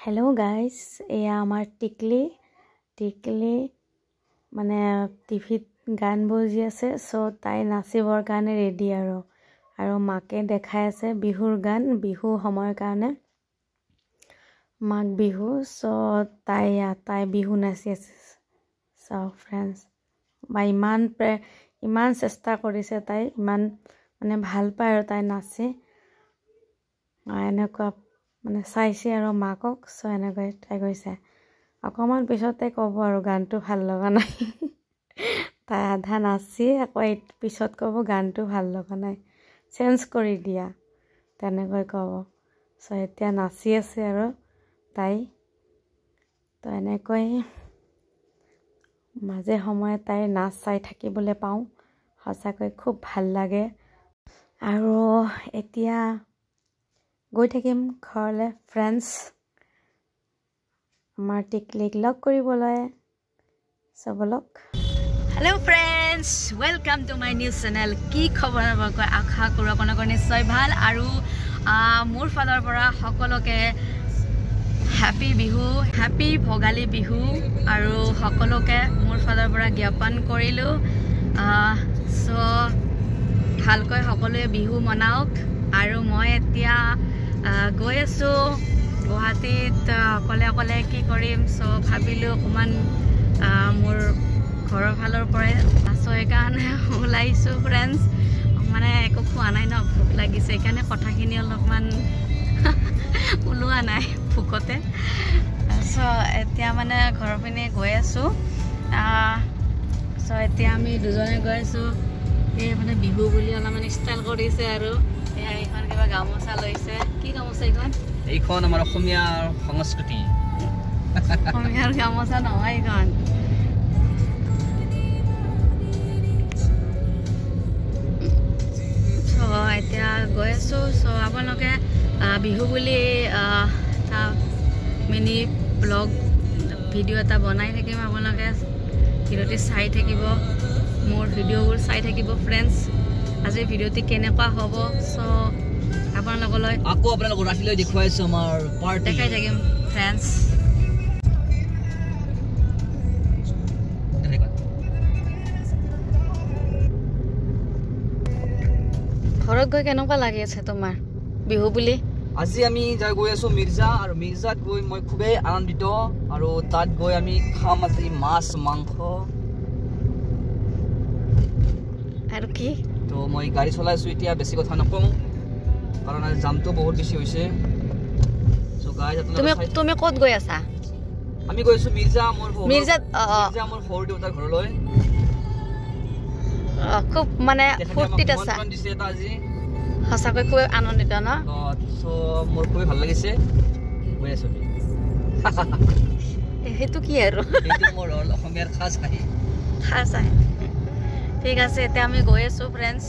Hello guys एया आमार टिकली माने टिभित गान बजी आछे सो ताई नाचिबर कारणे रेडी आरो माके देखाय आछे बिहुर गान बिहु समय कारणे माक बिहु सो ताई बिहु नाचि आछे सो फ्रेंड्स बा इमान चेष्टा करिছে ताई इमान माने ভাল पाय आरो ताई नाचि এনেকুৱা মানে চাইছে আৰু মাকক সো এনেকৈ ট্ৰাই কৰিছে অকমান পিছতে ক'ব আৰু গানটো ভাল লগা নাই তাই আধা নাচি আকৌ পিছত ক'ব গানটো ভাল লগা নাই চেঞ্জ কৰি দিয়া তেনেকৈ ক'ব সো এতিয়া নাচি আছে আৰু তাই তো এনেকৈ মাজে সময়ে তাইৰ নাচ চাই থাকিবলৈ পাওঁ সঁচাকৈ খুব ভাল লাগে আৰু এতিয়া গৈ থাকিম ঘৰলে ফ্ৰেন্ডস আমাৰ টিকলিক লগ কৰিবলৈ সবলক hello friends welcome to my new channel की खबर आपको आशा करूँ आपनकर निश्चय ভাল আৰু মোৰ ফালৰ পৰা সকলোকে हैप्पी बिहु हैप्पी भोगाली बिहु আৰু সকলোকে মোৰ ফালৰ পৰা জ্ঞাপন কৰিলো সো ভালকৈ সকলোৱে বিহু মনাওক আৰু মই এতিয়া গৈ আছো গুৱাহাটীত অকলে কি কৰিম সো ভাবিলো অকমান মোৰ ঘৰৰ ফালৰ পৰা আছয় কাৰণে ওলাইছো ফ্ৰেন্ডস মানে একো খোৱা নাই ন ভোক লাগিছে সেইকাৰণে কথাখিনি অলপমান ওলোৱা নাই ভোকতে সো এতিয়া মানে ঘৰৰ পিনে গৈ আছো সো এতিয়া আমি দুজনে গৈ আছো এই মানে বিহু বুলি অলপমান ষ্টাইল কৰিছে আৰু এইখন কিবা গামোচা লৈছে কি গামোচা এইখন আমাৰ অসমীয়াৰ সংস্কৃতি অসমীয়াৰ গামোচা নহয় এইখন সো এতিয়া গৈ আছো সো আপোনালোকে বিহু বুলি এটা মিনি ব্লগ ভিডিঅ' এটা বনাই থাকিম আপোনালোকে ভিডিঅ'টি চাই থাকিব মোৰ ভিডিঅ'বোৰ চাই থাকিব ফ্ৰেন্ডস আজি ভিডিঅ'টি কেনেকুৱা হ'ব সো আপোনালোকলৈ আকৌ আপোনালোকক ৰাখিলৈ দেখুৱাইছো আমাৰ পাৰ্টি দেখাই থাকিম ফ্ৰেন্ডস ঘৰত গৈ কেনেকুৱা লাগি আছে তোমাৰ বিহু বুলি আজি আমি যাই গৈ আছো মিৰ্জা আৰু মিৰ্জাত গৈ মই খুবেই আনন্দিত আৰু তাত গৈ আমি খাম আজি মাছ মাংস আৰু কি তো মই গাড়ী চলাইছো এতিয়া বেছি কথা নকওঁ কাৰণ আজি জামটো বহুত বেছি হৈছে সো গাইজ তুমি ক'ত গৈ আছা আমি গৈছো মিৰ্জা মোৰ সৰু দেউতাৰ ঘৰলৈ খুব মানে ফূৰ্তিত আছা দিছে এটা আজি সঁচাকৈ খুব আনন্দিত ন সো মোৰ খুব ভাল লাগিছে গৈ আছো সেইটো কি আৰু এইটো মোৰ অসমীয়াৰ খাস আহি ঠিক আছে এতিয়া আমি গৈ আছো ফ্ৰেন্ডস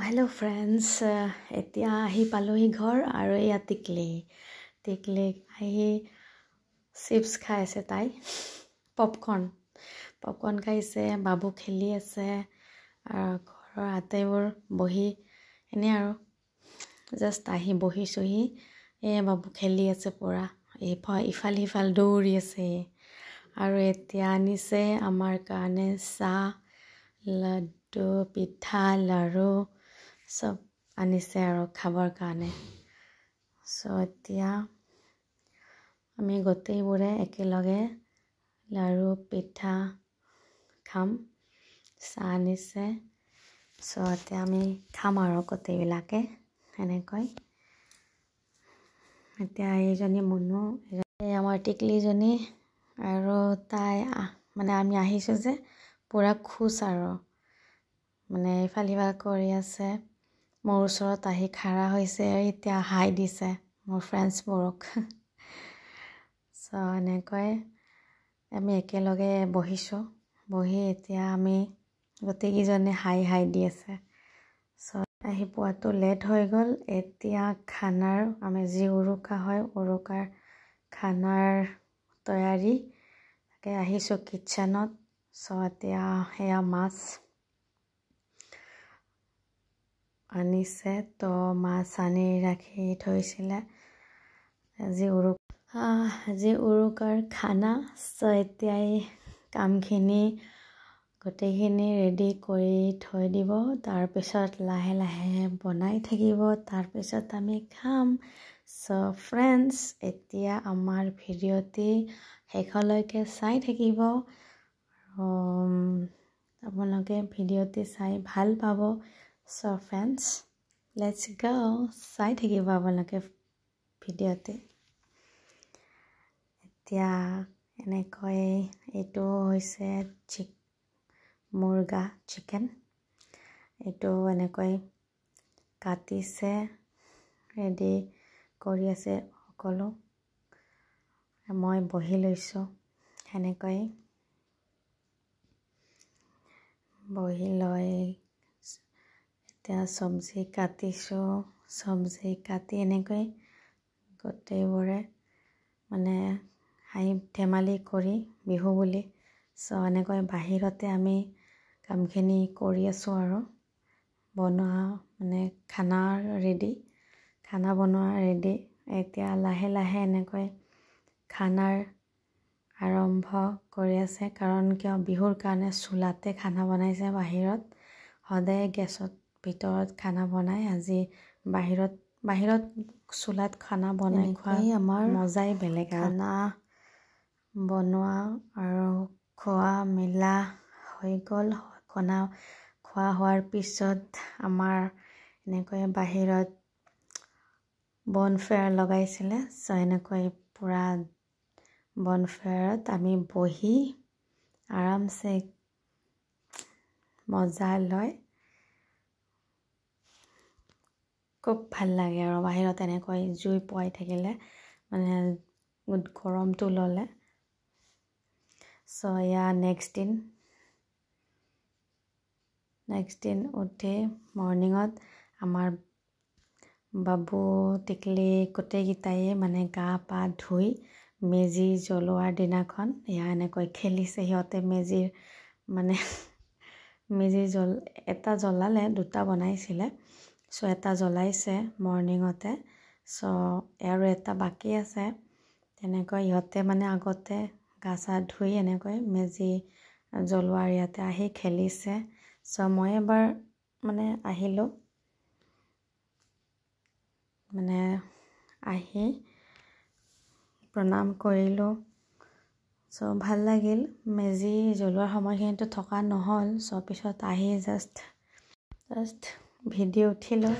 हेलो फ्रेंड्स এতিয়া আহি পালোহি ঘৰ আৰু এয়া টিকলি আহি চিপছ খাই আছে তাই পপকৰ্ন খাইছে বাবু খেলি আছে আৰু ঘৰৰ আটাইবোৰ বহি এনে আৰু জাস্ট আহি বহিছোহি বাবু খেলি আছে পুৰা ইফাল সিফাল দৌৰি আছে আৰু এতিয়া আনিছে আমাৰ কাৰণে চাহ লাড্ডু পিঠা লাৰু সব আনিছে আৰু খাবৰ কাৰণে সো এতিয়া আমি গোটেইবোৰে একেলগে লাৰু পিঠা খাম চাহ আনিছে সো এতিয়া আমি খাম আৰু গোটেইবিলাকে এনেকৈ এতিয়া এইজনী মুনু আমাৰ টিকলিজনী আৰু তাই মানে আমি আহিছোঁ যে পুৰা খুশ আৰু মানে ইফাল সিফাল কৰি আছে মোৰ ওচৰত আহি খাৰা হৈছে এতিয়া হাই দিছে মোৰ ফ্ৰেণ্ডছবোৰক সো এনেকৈ আমি একেলগে বহি এতিয়া আমি গোটেইকেইজনে হাই দি আছে সো আহি পোৱাটো লেট হৈ গ'ল এতিয়া খানাৰ আমি যি উৰুকা হয় উৰুকাৰ খানাৰ তৈয়াৰী তাকে আহিছোঁ কিটচেনত চ' এতিয়া সেয়া মাছ আনিছে, তো মাছ আনি ৰাখি থৈছিলে। আজি উৰুকাৰ খানা। চ' এতিয়াই কামখিনি গোটেইখিনি ৰেডি কৰি থৈ দিব, তাৰপিছত লাহে লাহে বনাই থাকিব, তাৰপিছত আমি খাম। চ' ফ্ৰেণ্ডছ, এতিয়া আমাৰ ভিডিঅ'টি শেষলৈকে চাই থাকিব। আপোনালোকে ভিডিঅ'টি চাই ভাল পাব। চ' ফ্ৰেণ্ডছ, লেটছ গ', চাই থাকিব আপোনালোকে ভিডিঅ'টি। এতিয়া এনেকৈ এইটো হৈছে মুৰ্গা চিকেন। এইটো এনেকৈ কাটিছে, ৰেডি কৰি আছে সকলো। মই বহি লৈছোঁ, সেনেকৈ বহি লৈ এতিয়া চব্জি কাটিছোঁ। চব্জি কাটি এনেকৈ গোটেইবোৰে মানে হাঁহি ধেমালি কৰি বিহু বুলি। চ' এনেকৈ বাহিৰতে আমি কামখিনি কৰি আছোঁ আৰু বনোৱা মানে খানা বনোৱা ৰেডি। এতিয়া লাহে লাহে এনেকৈ খানাৰ আৰম্ভ কৰি আছে, কাৰণ কিয় বিহুৰ কাৰণে চোলাতে খানা বনাইছে। বাহিৰত সদায় গেছত ভিতৰত খানা বনাই, আজি বাহিৰত চোলাত খানা বনাই খোৱা আমাৰ মজাই বেলেগ। খানা বনোৱা আৰু খোৱা মেলা হৈ গ'ল। খোৱা হোৱাৰ পিছত আমাৰ এনেকৈ বাহিৰত বনফেয়াৰ লগাইছিলে। চ' এনেকৈ পূৰা বনফেয়াৰত আমি বহি আৰামছে মজা লয়। খুব ভাল লাগে আৰু বাহিৰত এনেকৈ জুই পোৱাই থাকিলে, মানে গৰমটো ল'লে। চ' এয়া নেক্সট দিন উঠি মৰ্ণিঙত আমাৰ বাবু টিকলি গোটেইকেইটাই মানে গা পা ধুই মেজি জ্বলোৱাৰ দিনাখন এয়া এনেকৈ খেলিছে সিহঁতে। মেজি এটা জ্বলালে, দুটা বনাইছিলে। চ' এটা জ্বলাইছে মৰ্ণিঙতে, চ' আৰু এটা বাকী আছে। তেনেকৈ ইহঁতে মানে আগতে গা চা ধুই এনেকৈ মেজি জ্বলোৱাৰ ইয়াতে আহি খেলিছে। চ' মই এবাৰ মানে আহিলোঁ, মানে আহি প্ৰণাম কৰিলোঁ। চ' ভাল লাগিল। মেজি জ্বলোৱাৰ সময়খিনিতো থকা নহ'ল। চ' পিছত আহি জাষ্ট ভিডিঅ' উঠিলোঁ।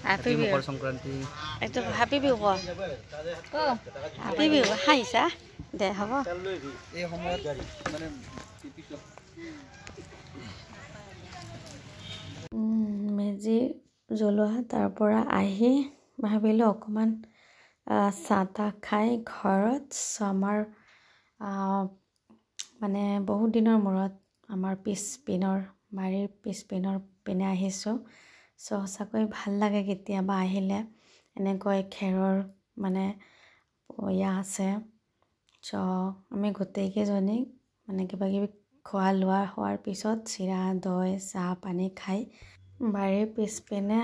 হেপী মকৰ সংক্ৰান্তি। এইটো হেপী বিহু ক, হেপী বিহু হাঁহিছা দে হ'ব। এই সময়ত মানে মেজি জ্বলোৱা তাৰ পৰা আহি ভাবিলোঁ অকণমান চাহ তাহ খাই ঘৰত। চ' আমাৰ মানে বহুত দিনৰ মূৰত আমাৰ বাৰীৰ পিছপিনৰ পিনে আহিছোঁ। চ' সঁচাকৈ ভাল লাগে কেতিয়াবা আহিলে। এনেকৈ খেৰৰ মানে আছে। চ' আমি গোটেইকেইজনী মানে কিবা কিবি খোৱা লোৱা হোৱাৰ পিছত চিৰা দৈ চাহ পানী খাই বাৰীৰ পিছপিনে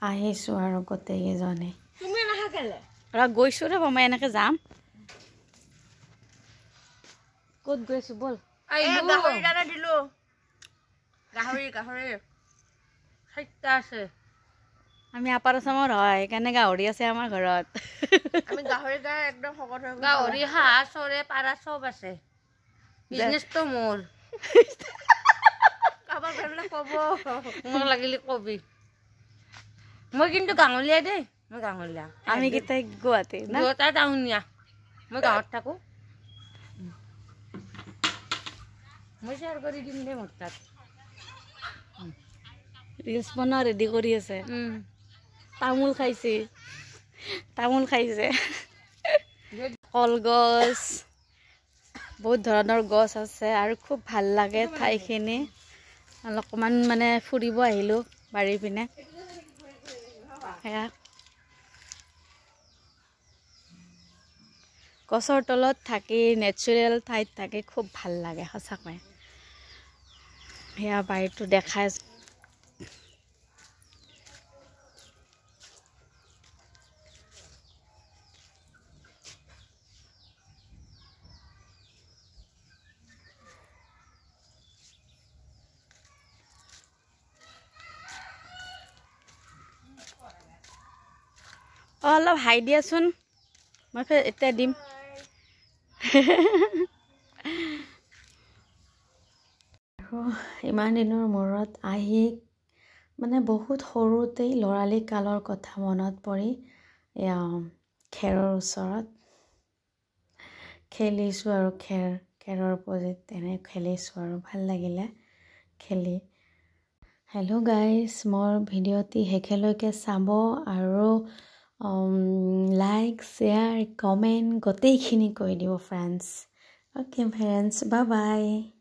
আহিছোঁ আৰু গোটেইকেইজনী। গৈছোঁ ৰে মই এনেকৈ যাম। ক'ত গৈছোঁ ব'ল। গাহৰি দানা দিলোঁ। গাহৰি চাৰিটা আছে। আমি আপাৰ আচামৰ হয়, সেইকাৰণে গাহৰি আছে আমাৰ ঘৰত। আমি গাহৰি একদম শকত হৈ গাহৰি হাঁহ চৰে পাৰা চব আছে। বিজনেছটো মোৰ। কাৰোবাৰ ক'ব মোক লাগিলে কবি। মই কিন্তু গাঁৱলীয়া দেই, মই গাঁৱলীয়া। আমি কেইটাই গুৱাহাটী না টাউনীয়া। মই গাঁৱত থাকোঁ। মই শ্বেয়াৰ কৰি দিম দে মোৰ তাত। ৰিলছ বনোৱা ৰেডি কৰি আছে। তামোল খাইছে কলগছ, বহুত ধৰণৰ গছ আছে আৰু খুব ভাল লাগে ঠাইখিনি। অকণমান মানে ফুৰিব আহিলোঁ বাৰীৰ পিনে। সেয়া গছৰ তলত থাকি নেচাৰেল ঠাইত থাকি খুব ভাল লাগে সঁচাকৈ সেয়া বাৰীটো দেখাই অলপ হাই দিয়াচোন মই এতিয়া দিম আৰু ইমান দিনৰ মূৰত আহি মানে বহুত সৰুতেই ল'ৰালি কালৰ কথা মনত পৰি খেৰৰ ওচৰত খেলিছোঁ আৰু খেৰৰ পজিত তেনে খেলিছোঁ আৰু ভাল লাগিলে খেলি হেল্ল' গাইজ মোৰ ভিডিঅ'টি শেষলৈকে চাব আৰু লাইক শ্বেয়াৰ কমেণ্ট গোটেইখিনি কৰি দিব friends okay friends bye bye